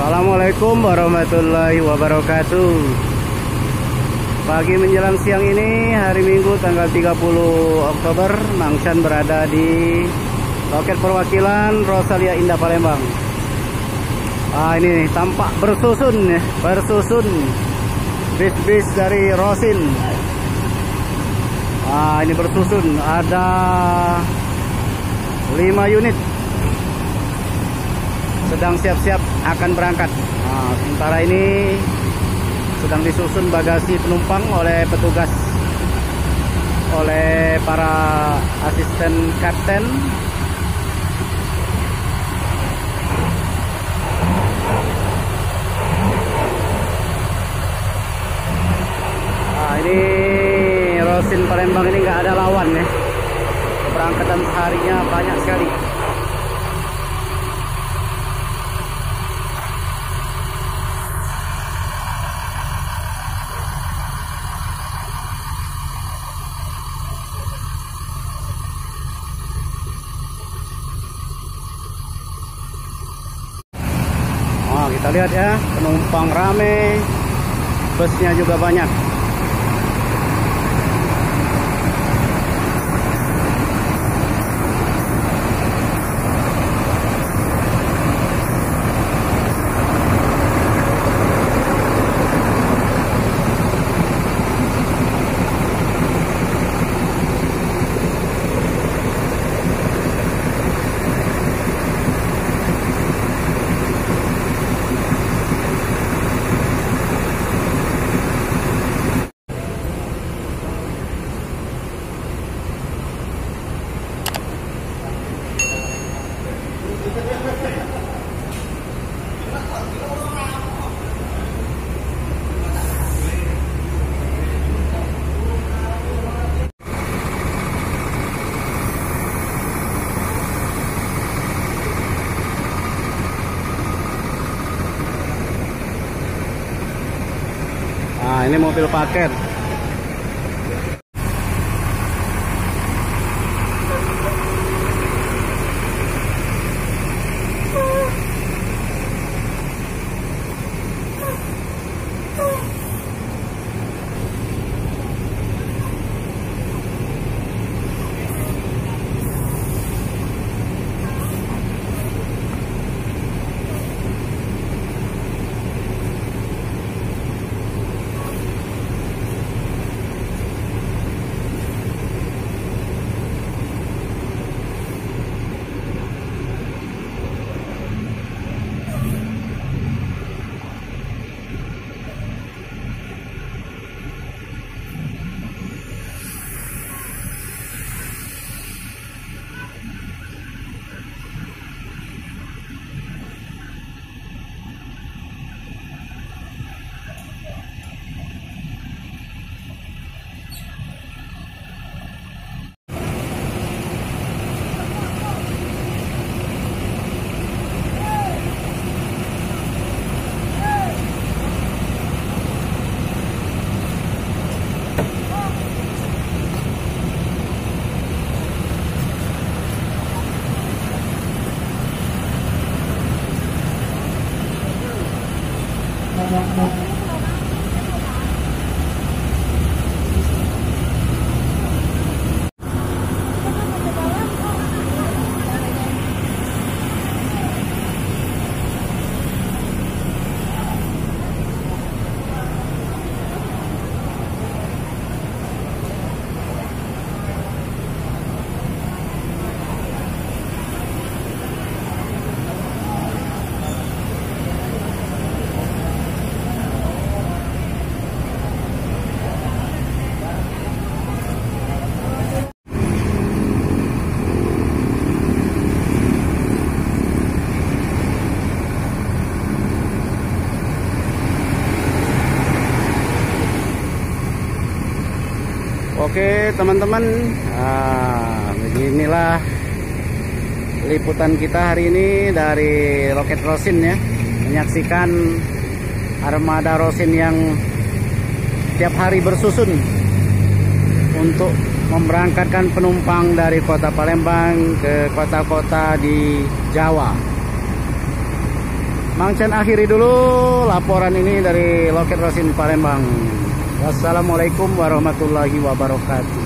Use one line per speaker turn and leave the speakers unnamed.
Assalamualaikum warahmatullahi wabarakatuh. Pagi menjelang siang ini, hari Minggu tanggal 30 Oktober, Mangsan berada di loket perwakilan Rosalia Indah Palembang. Ini tampak bersusun ya, bis-bis dari Rosin. Ini bersusun, ada 5 unit sedang siap-siap akan berangkat. Sementara ini sedang disusun bagasi penumpang oleh petugas, oleh para asisten kapten. Ini Rosin Palembang ini nggak ada lawan ya. Keberangkatan harinya banyak sekali. Kita lihat ya, penumpang rame, busnya juga banyak. Ini mobil paket. Oke teman-teman, beginilah liputan kita hari ini dari Loket Rosin ya, menyaksikan armada Rosin yang tiap hari bersusun untuk memberangkatkan penumpang dari kota Palembang ke kota-kota di Jawa. Mang Chan akhiri dulu laporan ini dari Loket Rosin Palembang. Wassalamualaikum warahmatullahi wabarakatuh.